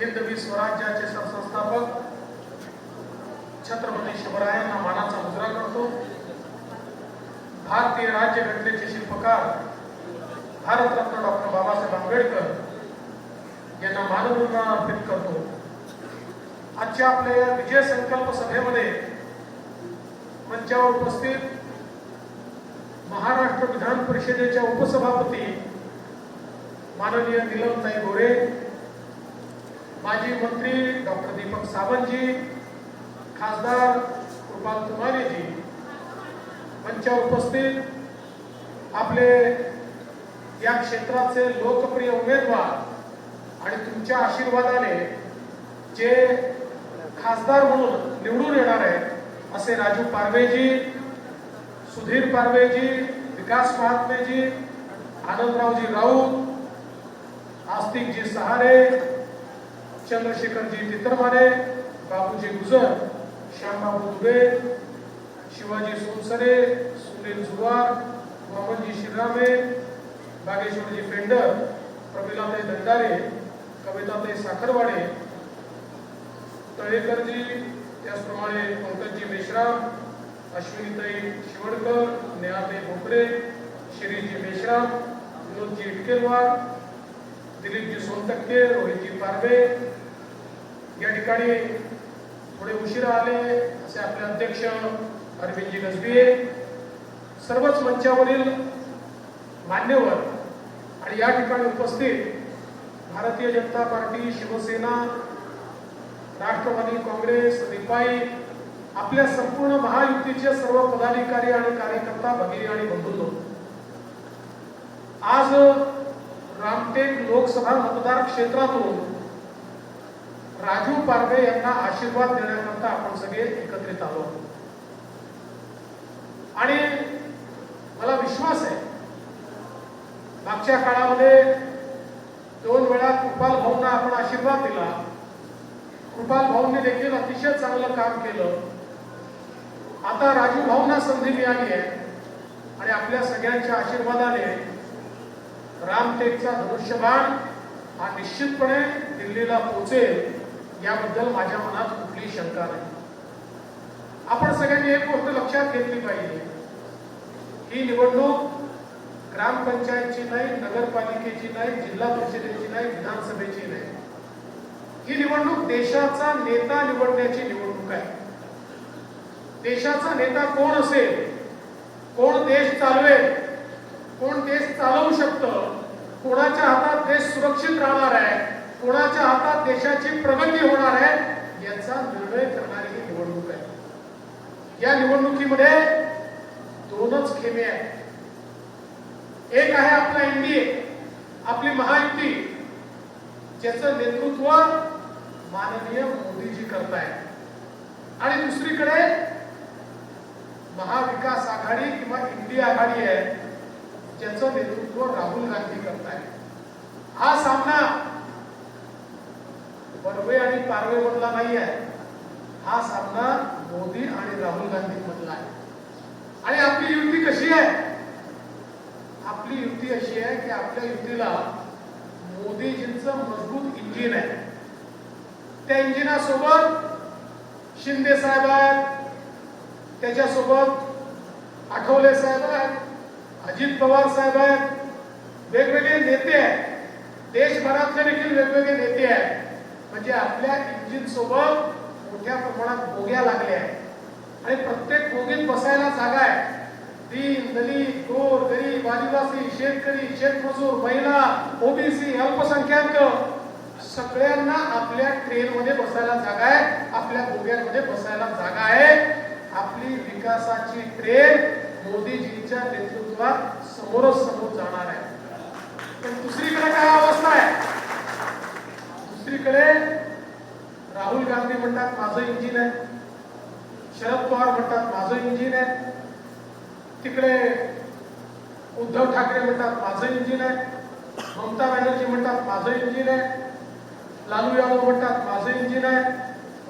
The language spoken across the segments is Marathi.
हिंदवी स्वराज्याचे सरसंस्थापक छत्रपती शिवरायांना मानाचा मुजरा करतो। भारतीय राज्यघटनेचे शिल्पकार भारतरत्न डॉक्टर बाबासाहेब आंबेडकर यांना मानवंदना अर्पित करतो। आजच्या आपल्या या विजय संकल्प सभेमध्ये मंचावर उपस्थित महाराष्ट्र विधान परिषदेच्या उपसभापती माननीय नीलमताई गोरे, माजी मंत्री डॉक्टर दीपक सावंतजी, खासदार कृपाल तुमालेजी, मंचावर उपस्थित आपले या क्षेत्राचे लोकप्रिय उमेदवार आणि तुमच्या आशीर्वादाने जे खासदार म्हणून निवडून येणार आहेत असे राजू पारवेजी, सुधीर पारवेजी, विकास महात्मेजी, आनंदरावजी राऊत, आस्तिकजी सहारे, चंद्रशेखरजी तितरमाने, बाबूजी गुजर, श्यामबाबू दुबे, शिवाजी सोनसरे, सुनील जुवार, मोहम्मदजी शिरामे, बागेश्वरजी फेंडर, प्रमिलाताई दंडारे, कविताताई साखरवाडे, तळेकरजी, त्याचप्रमाणे पंकजजी मेश्राम, अश्विनीताई शिवडकर, नेहाताई भोकरे, शिरीजी मेश्राम, विनोदजी इटकेलवार, दिलीपजी सोनटक्के, रोहितजी पारवे, या ठिकाणी थोडे उशिरा आले असे आपले अध्यक्ष अरविंदजी गजबिये, सर्वच मंचावरील मान्यवर आणि या ठिकाणी उपस्थित भारतीय जनता पार्टी, शिवसेना, राष्ट्रवादी काँग्रेस, रिपाई, आपल्या संपूर्ण महायुतीचे सर्व पदाधिकारी आणि कार्यकर्ता, भगिनी आणि बंधुत्व, आज रामटेक लोकसभा मतदार क्षेत्रातून राजू पारवे यांना आशीर्वाद देण्याकरता आपण सगळे एकत्रित आलो आणि मला विश्वास आहे मागच्या काळामध्ये 2 वेळा कृपाल भाऊंना आपण आशीर्वाद दिला। कृपाल भाऊंनी देखील अतिशय चांगलं काम केलं। आता राजू भाऊंना संधी मिळाली आहे आणि आपल्या सगळ्यांच्या आशीर्वादाने रामटेकचा धनुष्यबाण हा निश्चितपणे दिल्लीला पोहोचेल याबद्दल माझ्या मनात कुठलीही शंका नाही। आपण सगळ्यांनी एक गोष्ट लक्षात घेतली पाहिजे, ही निवडणूक ग्रामपंचायतची नाही, नगरपालिकेची नाही, जिल्हा परिषदेची नाही, विधानसभेची नाही, ही निवडणूक देशाचा नेता निवडण्याची निवडणूक आहे। देशाचा नेता कोण असेल, कोण देश चालवेल, कोण देश चालवू शकतं, कोणाच्या हातात देश सुरक्षित राहणार आहे, कोणाच्या हातात देशाची प्रगती होणार आहे, याचा निर्णय करणारी ही निवडणूक आहे। या निवडणुकीमध्ये 2च खेमे आहेत। एक आहे आपला एनडीए, आपली महायुती, ज्याचं नेतृत्व माननीय मोदीजी करतायत, आणि दुसरीकडे महाविकास आघाडी किंवा इंडिया आघाडी आहे, ज्याचं नेतृत्व राहुल गांधी करतायत। हा सामना बर्वे आणि पारवे मधला नाही आहे, हा सामना मोदी आणि राहुल गांधी मधला आहे। आणि आपली युती कशी आहे? आपली युती अशी आहे की आपल्या युतीला मोदीजींचं मजबूत इंजिन आहे। त्या इंजिनासोबत शिंदे साहेब आहेत, त्याच्यासोबत आठवले साहेब आहेत, अजित पवार साहेब आहेत, वेगवेगळे नेते आहेत, देशभरातले देखील वेगवेगळे नेते आहेत। म्हणजे आपल्या इंजिन सोबत मोठ्या प्रमाणात बोग्या लागल्या आहेत आणि प्रत्येक बोगीत बसायला जागा आहे। दीन, दलित, गोर, गरीब, आदिवासी, शेतकरी, शेतमजूर, महिला, ओबीसी, अल्पसंख्याक सगळ्यांना आपल्या ट्रेनमध्ये बसायला जागा आहे, आपल्या बोग्यांमध्ये बसायला जागा आहे। आपली विकासाची ट्रेन मोदीजींच्या नेतृत्वात समोर जाणार आहे। पण दुसरीकडे काय अवस्था आहे? दुसरीकडे राहुल गांधी म्हणतात माझं इंजिन आहे, शरद पवार म्हणतात माझं इंजिन आहे, तिकडे उद्धव ठाकरे म्हणतात माझं इंजिन आहे, ममता बॅनर्जी म्हणतात माझं इंजिन आहे, लालू यादव म्हणतात माझं इंजिन आहे,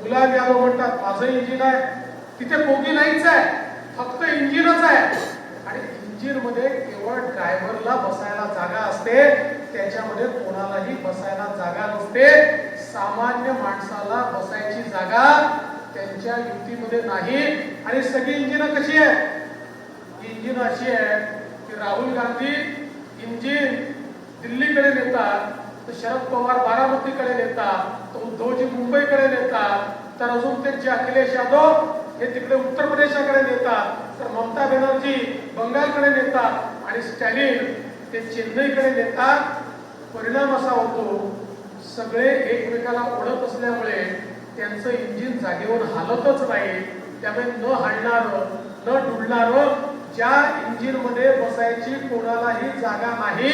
गुलाब यादव म्हणतात माझं इंजिन आहे। तिथे बोगी नाहीच आहे, फक्त इंजिनच आहे आणि इंजिन मध्ये केवळ ड्रायव्हरला बसायला जागा असते, त्याच्यामध्ये कोणालाही बसायला जागा नसते। सामान्य माणसाला बसायची जागा त्यांच्या युतीमध्ये नाही. आणि सगळी इंजिन कशी आहे? इंजिन अशी आहे की राहुल गांधी इंजिन दिल्लीकडे नेतात, तर शरद पवार बारामतीकडे नेतात, तर उद्धवजी मुंबईकडे नेतात, तर अजून त्यांचे अखिलेश यादव हे तिकडे उत्तर प्रदेशाकडे नेतात, तर ममता बॅनर्जी बंगालकडे नेतात आणि स्टॅलिन ते चेन्नईकडे नेतात. परिणाम असा होतो सगळे एकमेकाला ओढत असल्यामुळे त्यांचं इंजिन जागेवर हालतच नाही. त्यामुळे न हालणारं न डुलणारं, ज्या इंजिन मध्ये बसायची कोणालाही जागा नाही,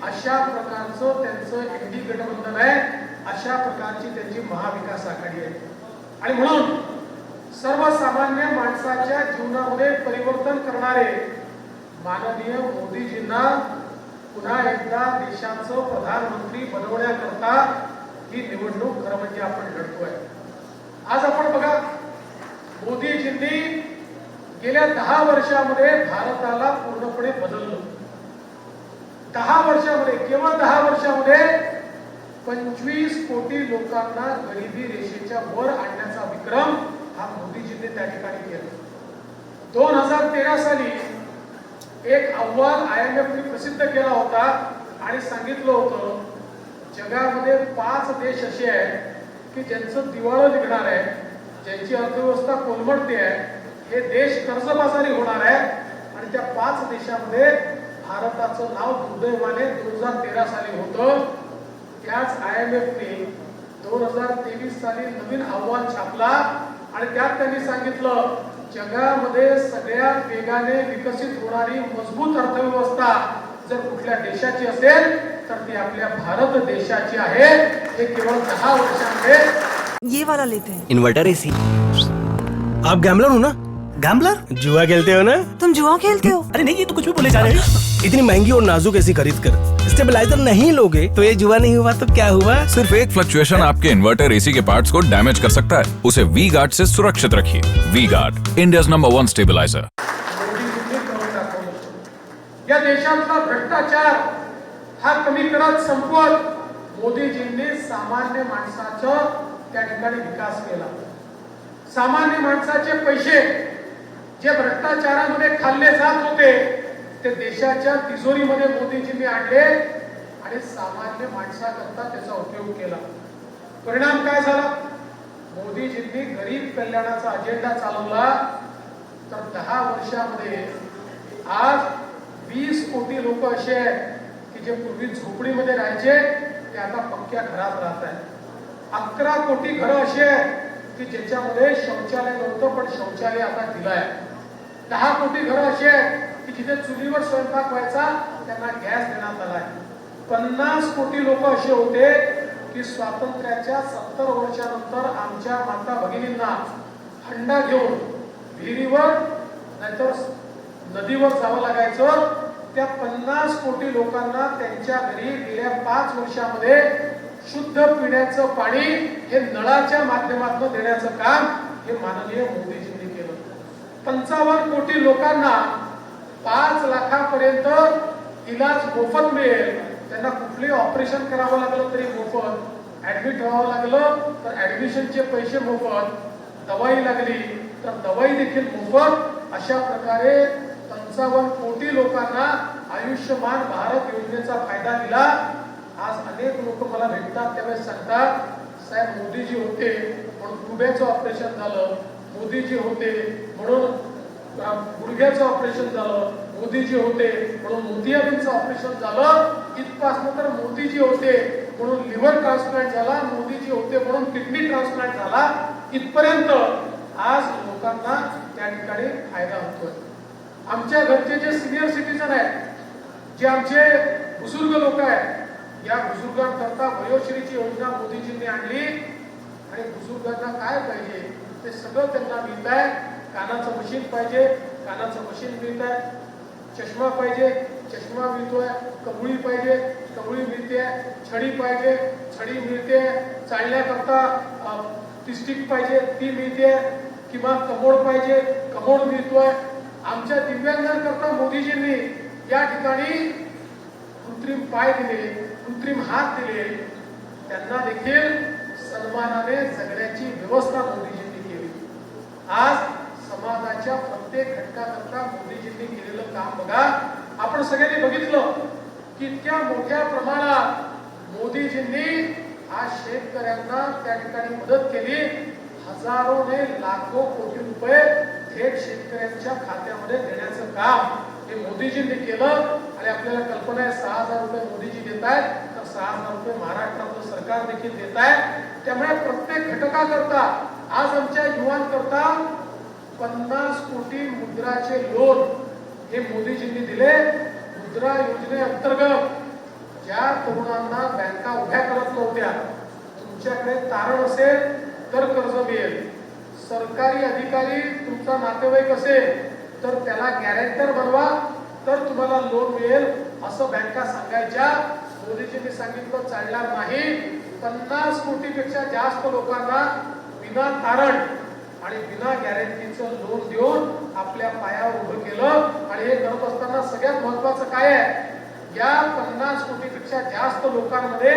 अशा प्रकारचं त्यांचं एनडी गठबंधन आहे. अशा प्रकारची त्यांची महाविकास आघाडी आहे. आणि म्हणून सर्वसामान्य माणसाच्या जीवनामध्ये परिवर्तन करणारे माननीय मोदीजींना पुन्हा एकदा देशाचं प्रधानमंत्री बनवण्याकरता ही निवडणूक खरं म्हणजे आपण लढतोय. आज आपण बघा, मोदीजींनी गेल्या 10 वर्षामध्ये भारताला पूर्णपणे बदललं. 10 वर्षामध्ये, केवळ 10 वर्षामध्ये 25 कोटी लोकांना गरिबी रेषेच्या वर आणण्याचा विक्रम हा मोदीजींनी त्या ठिकाणी केला. 2013 साली एक अहवाल IMF ने प्रसिद्ध केला होता आणि सांगितलं होतं जगामध्ये 5 देश असे आहेत की ज्यांचं दिवाळं निघणार आहे, ज्यांची अर्थव्यवस्था कोलमडते आहे, हे देश कर्जबाजारी होणार आहे. आणि त्या 5 देशामध्ये भारताचं नाव दुर्दैवाने 2013 साली होतं. त्याच IMF ने 2023 साली नवीन अहवाल छापला आणि त्यात त्यांनी सांगितलं जगामध्ये सगळ्यात वेगाने विकसित होणारी मजबूत अर्थव्यवस्था जर कुठल्या देशाची असेल तर ती आपल्या भारत देशाची आहे. हे केवळ 10 वर्षांमध्ये. ये वाला लेते हैं. Inverter AC. आप गैम्बलर हो ना? गैम्बलर? जुआ खेलते हो ना? तुम जुआ खेलते हो? अरे नहीं, ये तो कुछ भी बोले जा रहे हैं. इतनी महंगी और नाजुक एसी खरीद कर स्टेबलाइजर नहीं लोगे तो ये जुआ नहीं हुआ तो क्या हुआ? सिर्फ एक फ्लक्चुएशन आपके इन्वर्टर एसी के पार्ट्स को डैमेज कर सकता है. उसे वी गार्ड से सुरक्षित रखिए. V guard, India's number 1 stabiliser. या देशातला भ्रष्टाचार हा कमी करत संपवत मोदीजींनी सामान्य माणसाचं त्या ठिकाणी विकास केला. सामान्य माणसाचे पैसे जे भ्रष्टाचारामध्ये खाल्ले जात होते ते देशाच्या तिजोरीमध्ये मोदीजींनी आणले आणि सामान्य माणसाकरता त्याचा उपयोग केला. परिणाम काय झाला? मोदीजींनी गरीब कल्याणाचा अजेंडा चालवला. तर 10 वर्षामध्ये आज 20 कोटी लोक असे आहेत की जे पूर्वी झोपडीमध्ये राहायचे ते आता पक्क्या घरात राहत आहेत. 11 कोटी घरं अशी आहेत की ज्याच्यामध्ये शौचालय नव्हतं पण शौचालय आता दिलं आहे. 10 कोटी घरं अशी आहेत की जिथे चुलीवर स्वयंपाक व्हायचा त्यांना गॅस देण्यात आलाय. 50 कोटी लोक असे होते की स्वातंत्र्याच्या 70 वर्षानंतर आमच्या माता भगिनींना हंडा घेऊन विहिरीवर नाहीतर नदीवर जावं लागायचं. त्या 50 कोटी लोकांना त्यांच्या घरी गेल्या 5 वर्षामध्ये शुद्ध पिण्याचं पाणी हे नळाच्या माध्यमातून देण्याचं काम हे माननीय मोदीजींनी केलं. 55 कोटी लोकांना 5 लाखापर्यंत इलाज मोफत मिळेल. त्यांना कुठले ऑपरेशन करावं लागलं तरी मोफत, ऍडमिट व्हावं लागलं तर ऍडमिशनचे पैसे मोफत, दवाई लागली तर दवाई देखील मोफत. अशा प्रकारे 55 कोटी लोकांना आयुष्यमान भारत योजनेचा फायदा दिला. आज अनेक लोक मला भेटतात त्यावेळेस सांगतात साहेब मोदीजी होते म्हणून गुडघ्याचं ऑपरेशन झालं, मोदीजी होते म्हणून गुडघ्याचं ऑपरेशन झालं, मोदीजी होते म्हणून मोतियाबिंदचं ऑपरेशन झालं, इथपासून तर मोदीजी होते म्हणून लिव्हर ट्रान्सप्लांट झाला, मोदीजी होते म्हणून किडनी ट्रान्सप्लांट झाला, इथपर्यंत आज लोकांना त्या ठिकाणी फायदा होतोय. आमच्या घरचे जे सिनियर सिटीजन आहेत, जे आमचे बुजुर्ग लोक आहेत, या बुजुर्गांकरता वयोश्रीची योजना मोदीजींनी आणली आणि बुजुर्गांना काय पाहिजे ते सगळं त्यांना मिळत आहे. कानाचं मशीन पाहिजे, कानाचं मशीन मिळत आहे, चष्मा पाहिजे, चष्मा मिळतोय, कबुळी पाहिजे, कबुळी मिळते, छडी पाहिजे, छडी मिळते, चालण्याकरता ती स्टिक पाहिजे ती मिळते, किंवा कमोड पाहिजे कमोड मिळतोय. आमच्या दिव्यांगांकरता मोदीजींनी या ठिकाणी कृत्रिम पाय दिले, कृत्रिम हात दिले. त्यांना देखील सन्मानाने जगण्याची व्यवस्था मोदीजींनी केली. आज समाजाच्या प्रत्येक घटकाकरता मोदीजींनी केलेलं काम बघा. आपण सगळ्यांनी बघितलं की इतक्या मोठ्या प्रमाणात मोदीजींनी आज शेतकऱ्यांना त्या ठिकाणी मदत केली. हजारोने लाखो कोटी रुपये थेट शेतकऱ्यांच्या खात्यामध्ये देण्याचं काम हे मोदीजींनी केलं. आणि आपल्याला कल्पना आहे 6,000 रुपये मोदीजी देत आहेत, तर 6,000 रुपये महाराष्ट्रातलं सरकार देखील देत आहे. त्यामुळे प्रत्येक घटकाकरता आज आमच्या युवांकरता 50 कोटी मुद्राचे लोन हे मोदीजींनी दिले. मुद्रा योजनेअंतर्गत ज्या तरुणांना बँका उभ्या करत नव्हत्या, तुमच्याकडे तारण असेल तर कर्ज मिळेल. सरकारी अधिकारी तुमचा नातेवाईक असेल तर त्याला गॅरेंटर बनवा तर तुम्हाला लोन मिळेल असं बँका सांगायच्या. मोदीजींनी सांगितलं चालणार नाही. 50 कोटीपेक्षा जास्त लोकांना विना तारण आणि बिना गॅरंटीचं लोन देऊन आपल्या पायावर उभं केलं. आणि हे करत असताना सगळ्यात महत्वाचं काय आहे, या 50 कोटीपेक्षा जास्त लोकांमध्ये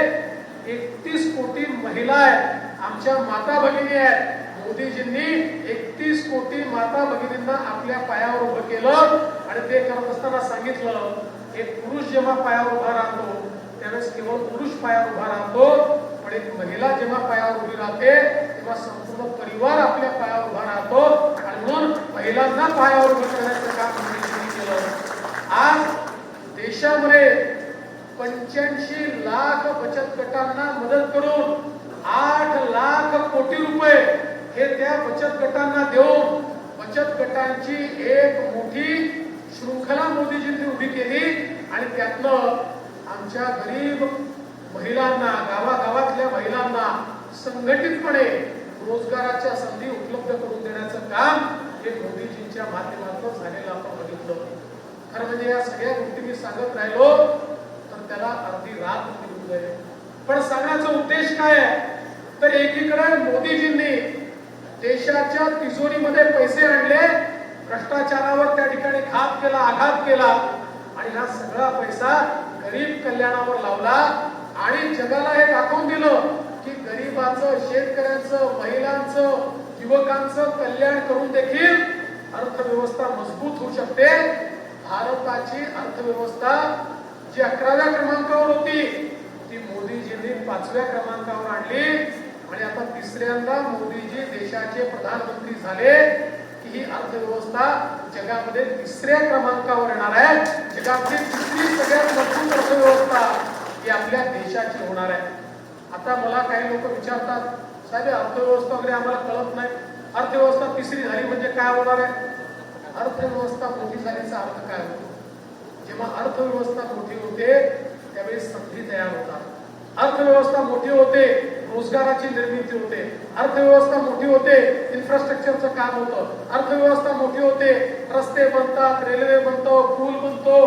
31 कोटी महिला आहेत, आमच्या माता भगिनी आहेत. मोदीजींनी 31 कोटी माता भगिनींना आपल्या पायावर उभं केलं. आणि ते करत असताना सांगितलं, एक पुरुष जेव्हा पायावर उभा राहतो त्यावेळेस केवळ पुरुष पायावर उभा राहतो, पण एक महिला जेव्हा पायावर उभी राहते तेव्हा संपूर्ण परिवार आपल्या पायावर उभा राहतो. आणि म्हणून महिलांना पायावर उभं करण्याचं काम मोदीजींनी केलं. आज देशामध्ये 85 लाख बचत गटांना मदत करून 8 लाख कोटी रुपये हे त्या बचत गटांना देऊन बचत गटांची एक मोठी शृंखला मोदीजींनी उभी केली. आणि त्यातनं आमच्या गरीब महिलांना, गावागावातल्या महिलांना संघटितपणे रोजगाराच्या संधी उपलब्ध करून देण्याचं काम हे मोदीजींच्या माध्यमातून झालेलं आपण बघितलं. खरं म्हणजे या सगळ्या गोष्टी मी सांगत राहिलो तर त्याला अर्धी रात निघून जाईल. पण सांगण्याचा उद्देश काय आहे, तर एकीकडे मोदीजींनी देशाच्या तिजोरीमध्ये पैसे आणले, भ्रष्टाचारावर त्या ठिकाणी घात केला, आघात केला आणि हा सगळा पैसा गरीब कल्याणावर लावला. आणि जगाला हे दाखवून दिलं की गरीबाचं, शेतकऱ्यांचं, महिलांचं, युवकांचं कल्याण करून देखील अर्थव्यवस्था मजबूत होऊ शकते. भारताची अर्थव्यवस्था जी 11व्या क्रमांकावर होती ती मोदीजींनी 5व्या क्रमांकावर आणली. आणि आता तिसऱ्यांदा मोदीजी देशाचे प्रधानमंत्री झाले की ही अर्थव्यवस्था जगामध्ये 3ऱ्या क्रमांकावर येणार आहे. जगातली 3री सगळ्यात मजबूत अर्थव्यवस्था ही आपल्या देशाची होणार आहे. आता मला काही लोक विचारतात, साहेब अर्थव्यवस्था वगैरे आम्हाला कळत नाही, अर्थव्यवस्था 3री झाली म्हणजे काय होणार आहे? अर्थव्यवस्था मोठी झाल्याचा अर्थ काय होतो? जेव्हा अर्थव्यवस्था मोठी होते त्यावेळी संधी तयार होतात. अर्थव्यवस्था मोठी होते, रोजगाराची निर्मिती होते. अर्थव्यवस्था मोठी होते, इन्फ्रास्ट्रक्चरचं काम होतं. अर्थव्यवस्था मोठी होते, रस्ते बनतात, रेल्वे बनतो, पूल बनतो.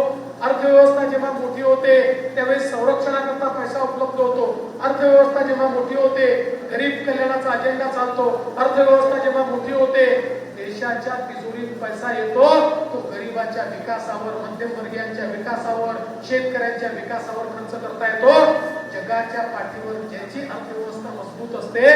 अर्थव्यवस्था जेव्हा मोठी होते त्यावेळी संरक्षणाकरता पैसा उपलब्ध होतो. अर्थव्यवस्था जेव्हा मोठी होते गरीब कल्याणाचा अजेंडा चालतो. अर्थव्यवस्था जेव्हा मोठी होते देशाच्या तिजोरीत पैसा येतो, तो गरिबांच्या विकासावर, मध्यमवर्गीयांच्या विकासावर, शेतकऱ्यांच्या विकासावर खर्च करता येतो. जगाच्या पाठीवर ज्याची अर्थव्यवस्था मजबूत असते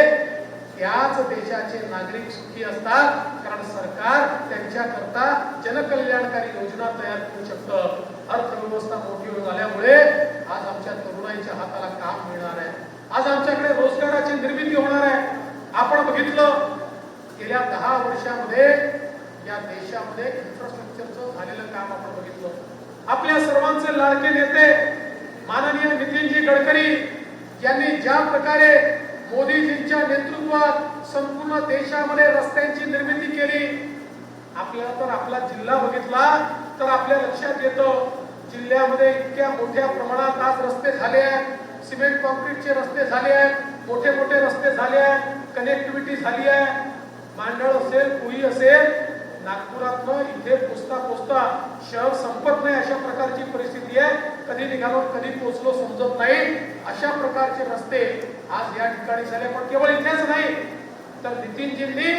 त्याच देशाचे नागरिक सुखी असतात, कारण सरकार त्यांच्याकरता जनकल्याणकारी योजना तयार करू शकतं. अर्थव्यवस्था मोठी झाल्यामुळे आज आमच्या तरुणाईच्या हाताला काम मिळणार आहे. आज आमच्याकडे रोजगाराची निर्मिती होणार आहे. आपण बघितलं गेल्या 10 वर्षामध्ये या देशामध्ये इन्फ्रास्ट्रक्चरचं झालेलं काम आपण बघितलं. आपल्या सर्वांचे लाडके नेते माननीय नितीनजी गडकरी यांनी ज्या प्रकारे मोदीजींच्या नेतृत्वात संपूर्ण देशामध्ये रस्त्यांची निर्मिती केली, आपल्याला तर आपला जिल्हा बघितला तर आपल्या लक्षात येतं जिल्ह्यामध्ये इतक्या मोठ्या प्रमाणात आज रस्ते झाले आहेत. सिमेंट कॉन्क्रीटचे रस्ते झाले आहेत, मोठे मोठे रस्ते झाले आहेत, कनेक्टिव्हिटी झाली आहे. मांडळ असेल, पुरी असेल, नागपुरातनं इथे पोचता शहर संपत नाही अशा प्रकारची परिस्थिती आहे. कधी निघालो कधी पोहोचलो समजत नाही अशा प्रकारचे रस्ते आज या ठिकाणी झाले. पण केवळ इथेच नाही तर नितीनजींनी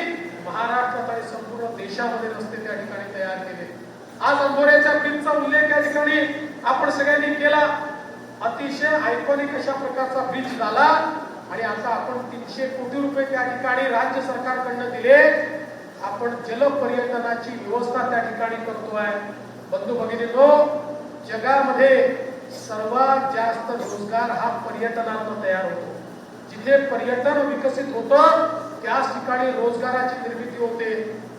महाराष्ट्रात आणि संपूर्ण देशामध्ये रस्ते त्या ठिकाणी तयार केले. आज अंबोऱ्याच्या ब्रिजचा उल्लेख या ठिकाणी आपण सगळ्यांनी केला. अतिशय आयकॉनिक अशा प्रकारचा ब्रिज झाला आणि आता आपण 300 कोटी रुपये त्या ठिकाणी राज्य सरकारकडनं दिले. आपण जल पर्यटनाची व्यवस्था त्या ठिकाणी करतोय. बंधू भगिनींनो, जगामध्ये सर्वात जास्त रोजगार हा पर्यटनातून तयार होतो. जिथे पर्यटन विकसित होतं त्याच ठिकाणी रोजगाराची निर्मिती होते.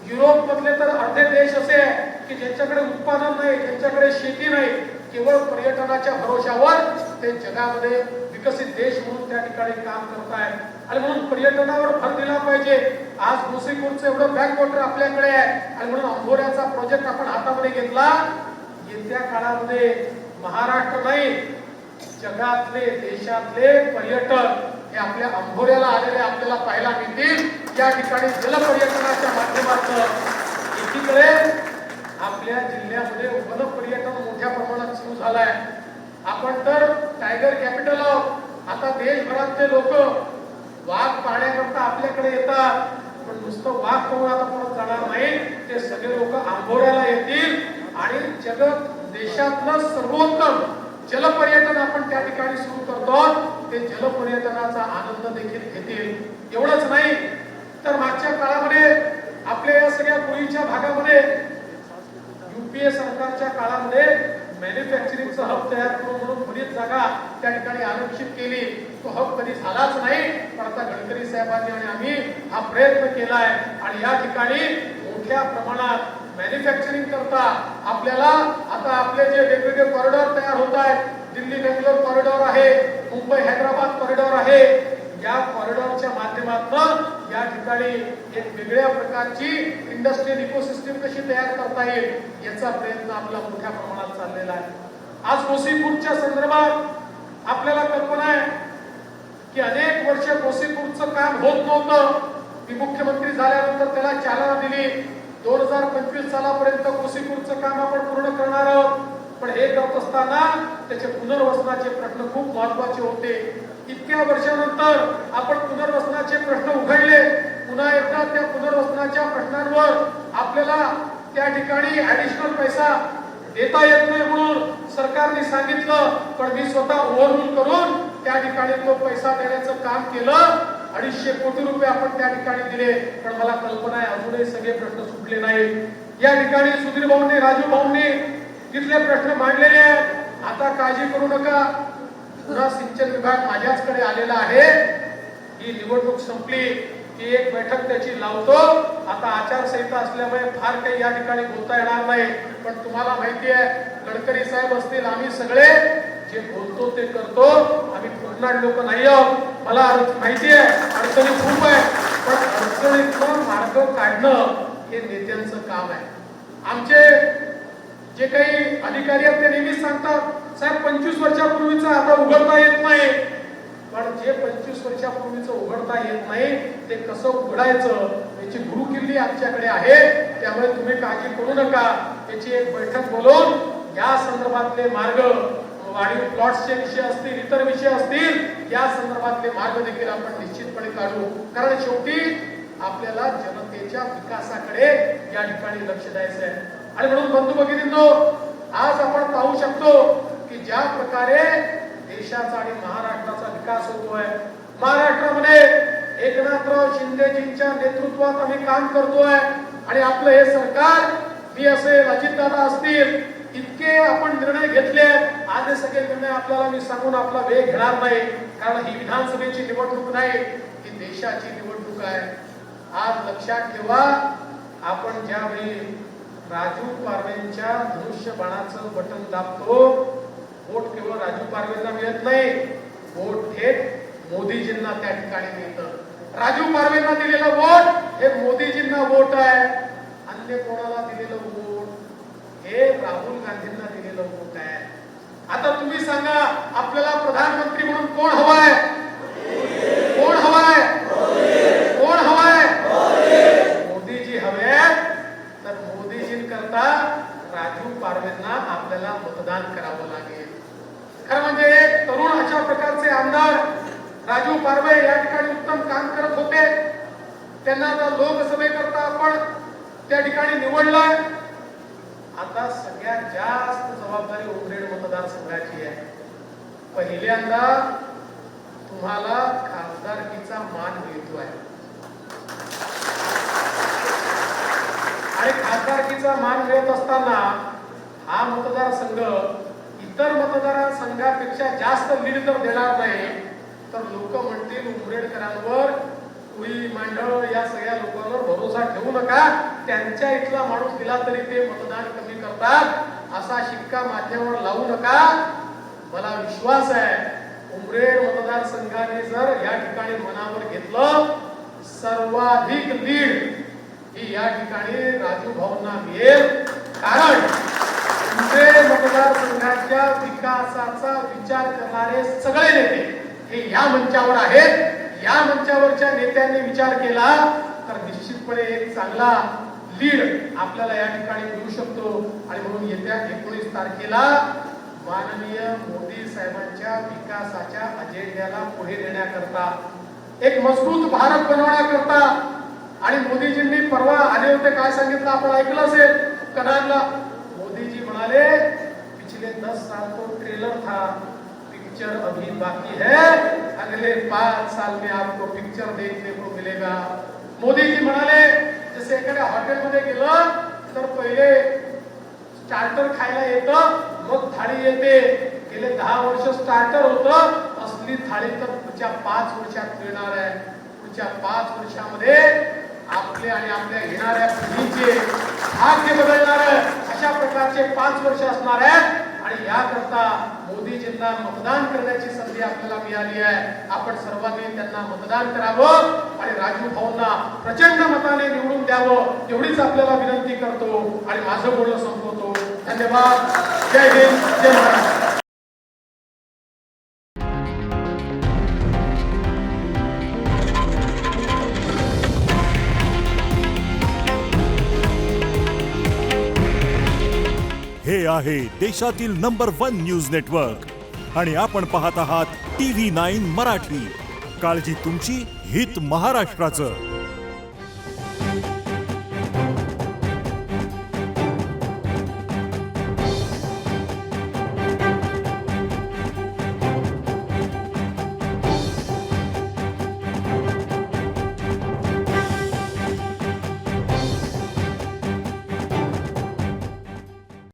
युरोप मधले तर अर्धे देश असे की ज्यांच्याकडे उत्पादन नाही, ज्यांच्याकडे शेती नाही, केवळ पर्यटनाच्या भरोशावर ते जगामध्ये विकसित देश म्हणून त्या ठिकाणी काम करतायत. आणि म्हणून पर्यटनावर भर दिला पाहिजे. आज गोसीखुर्दचं एवढं बॅकवॉटर आपल्याकडे आहे आणि म्हणून अंभोऱ्याचा प्रोजेक्ट आपण हातामध्ये घेतला. येत्या काळामध्ये महाराष्ट्र नाही, जगातले देशातले पर्यटक हे आपल्या अंभोऱ्याला आलेले आपल्याला पाहायला मिळतील. या ठिकाणी जलपर्यटनाच्या माध्यमातून एकीकडे आपल्या जिल्ह्यामध्ये वन पर्यटन मोठ्या प्रमाणात सुरू झालंय. आपण तर टायगर कॅपिटल आहोत. आता देशभरातले लोक वाघ पाहण्याकरता आपल्याकडे येतात. पण नुसतं वाघ पाहून आता परत जाणार नाही. ते सगळे लोक अंभोऱ्याला येतील आणि जगात देशातलं सर्वोत्तम जलपर्यटन आपण त्या ठिकाणी सुरू करतो. ते जलपर्यटनाचा आनंद देखील घेतील. एवढंच नाही तर मागच्या काळामध्ये आपल्या या सगळ्या पूर्वीच्या भागामध्ये युपीए सरकारच्या काळामध्ये मॅन्युफॅक्चरिंगचा हब तयार करून म्हणून बरीच जागा त्या ठिकाणी आरक्षित केली. तो हब कधी झालाच नाही. पण आता गडकरी साहेबांनी आणि आम्ही हा प्रयत्न केलाय आणि या ठिकाणी मोठ्या प्रमाणात मॅन्युफॅक्चरिंग करता आपल्याला आता आपले जे वेगवेगळे कॉरिडॉर तयार होत आहेत. दिल्ली बेंगलोर कॉरिडॉर आहे, मुंबई हैदराबाद कॉरिडॉर आहे. या कॉरिडॉरच्या माध्यमातून या ठिकाणी एक वेगळ्या प्रकारची इंडस्ट्रियल इकोसिस्टम कशी तयार करता येईल याचा प्रयत्न आपला मोठ्या प्रमाणात चाललेला आहे. आज गोसीखुर्दच्या संदर्भात आपल्याला कल्पना आहे की अनेक वर्ष गोसीखुर्दचं काम होत नव्हतं. मी मुख्यमंत्री झाल्यानंतर त्याला चालना दिली. 2025 सालापर्यंत गोसीखुर्दचं काम आपण पूर्ण करणार आहोत. पण हे करत असताना त्याचे पुनर्वसनाचे प्रश्न खूप महत्वाचे होते. इतक्या वर्षानंतर आपण पुनर्वसनाचे प्रश्न उघडले. पुन्हा एकदा त्या पुनर्वसनाच्या प्रश्नांवर आपल्याला त्या ठिकाणी ऍडिशनल पैसा देता येत नाही म्हणून सरकारने सांगितलं. पण मी स्वतः ओव्हररूल करून त्या ठिकाणी तो पैसा देण्याचं काम केलं. 250 कोटी रुपये आपण त्या ठिकाणी दिले. पण मला कल्पना आहे अजूनही सगळे प्रश्न सुटले नाहीत. या ठिकाणी सुधीर भाऊंनी, राजू भाऊंनी तिथले प्रश्न मांडलेले आहेत. आता काळजी करू नका, पुन्हा सिंचन विभाग माझ्याचकडे आलेला आहे. ही निवडणूक संपली की एक बैठक त्याची लावतो. आता आचारसंहिता असल्यामुळे फार काही या ठिकाणी बोलता येणार नाही. पण तुम्हाला माहिती आहे गडकरी साहेब असतील, आम्ही सगळे जे बोलतो ते करतो. आम्ही फुटणार लोक नाही आहोत. मला माहिती आहे अडचणी खूप आहे. पण अडचणीतून मार्ग काढणं हे नेत्यांचं काम आहे. आमचे जे काही अधिकारी आहेत ते नेहमीच सांगतात साहेब 25 वर्षापूर्वीचं आता उघडता येत नाही. पण जे 25 वर्षापूर्वीचं उघडता येत नाही ते कसं उघडायचं याची गुरुकिल्ली आमच्याकडे आहे. त्यामुळे तुम्ही काळजी करू नका. याची एक बैठक बोलवून या संदर्भातले मार्ग, वाढीव प्लॉट्सचे विषय असतील, इतर विषय असतील, या संदर्भातले मार्ग देखील आपण निश्चितपणे काढू. कारण शेवटी आपल्याला जनतेच्या विकासाकडे या ठिकाणी लक्ष द्यायचं आहे. आणि म्हणून बंधू भगिनींनो, आज आपण पाहू शकतो की ज्या प्रकारे देशाचा आणि महाराष्ट्राचा विकास होतोय. महाराष्ट्रामध्ये एकनाथराव शिंदेजींच्या नेतृत्वात आम्ही काम करतोय आणि आपलं हे सरकार, मी असेल, अजितदादा असतील, इतके आपण निर्णय घेतले. आज हे सगळे निर्णय आपल्याला मी सांगून आपला वेळ घेणार नाही. कारण ही विधानसभेची निवडणूक नाही, ही देशाची निवडणूक आहे. आज लक्षात ठेवा, आपण ज्यावेळी राजू पारवेंच्या धनुष्यबाणाचं बटन दाबतो, वोट केवळ राजू पारवेंना मिळत नाही, वोट थेट मोदीजींना त्या ठिकाणी मिळतं. राजू पारवेंना दिलेलं वोट हे मोदीजींना वोट आहे. अन्य कोणाला दिलेलं वोट हे राहुल गांधींना दिलेलं वोट आहे. आता तुम्ही सांगा आपल्याला प्रधानमंत्री म्हणून कोण हवाय? कोण हवाय? कोण हवाय? मोदीजी हवेत. तर मोदीजींकरता राजू पारवेंना आपल्याला मतदान करावं लागेल. खरं म्हणजे एक तरुण अशा प्रकारचे आमदार राजू पारवे या ठिकाणी उत्तम काम करत होते. त्यांना आता लोकसभेकरता आपण त्या ठिकाणी निवडलंय. आता सगळ्यात जास्त जबाबदारी उमरेड मतदारसंघाची आहे. पहिल्यांदा तुम्हाला खासदारकीचा मान मिळतोय आणि खासदारकीचा मान मिळत असताना हा मतदारसंघ इतर मतदारसंघापेक्षा जास्त लीड जर देणार नाही तर लोक म्हणतील उमरेडकरांवर कुळी मांडळ या सगळ्या लोकांवर भरोसा ठेवू नका, त्यांच्या इथला माणूस दिला तरी ते मतदान कमी करतात असा शिक्का माथ्यावर लावू नका. मला विश्वास आहे उमरेड मतदारसंघाने जर या ठिकाणी मनावर घेतलं सर्वाधिक लीड ही या ठिकाणी राजू भाऊंना मिळेल. कारण उमरेड मतदारसंघाच्या विकासाचा विचार करणारे सगळे नेते हे या मंचावर आहेत. या मंचावरच्या नेत्यांनी विचार केला तर निश्चितपणे एक चांगला लीड आपल्याला या ठिकाणी मिळू शकतो. आणि म्हणून येत्या 19 तारखेला माननीय मोदी साहेबांच्या विकासाच्या अजेंड्याला पुढे नेण्याकरता, एक मजबूत भारत बनवण्याकरता, आणि मोदीजींनी परवा आले होते, काय सांगितलं आपण ऐकलं असेल कराडला. मोदीजी म्हणाले पिछले 10 साल तो ट्रेलर था, पिक्चर अभी बाकी है, अगले 5 साल में आपको पिक्चर देखने को मिलेगा. मोदीजी म्हणाले जसे एखाद्या हॉटेलमध्ये गेलं तर पहिले स्टार्टर खायला येतं, मग थाळी येते. गेले 10 वर्ष स्टार्टर होतं, असली थाळी तर पुढच्या 5 वर्षात मिळणार आहे. पुढच्या 5 वर्षामध्ये आपले आणि आपल्या येणाऱ्या पिढीचे भाग्य बदलणार अशा प्रकारचे 5 वर्ष असणार आहेत. आणि याकरता मोदीजींना मतदान करण्याची संधी आपल्याला मिळाली आहे. आपण सर्वांनी त्यांना मतदान करावं आणि राजू भाऊंना प्रचंड मताने निवडून द्यावं एवढीच आपल्याला विनंती करतो आणि माझं बोलणं संपवतो. धन्यवाद. जय हिंद, जय महाराष्ट्र. हे आहे देशातील नंबर 1 न्यूज नेटवर्क आणि आपण पाहत आहात TV9 मराठी. काळजी तुमची, हित महाराष्ट्राचं.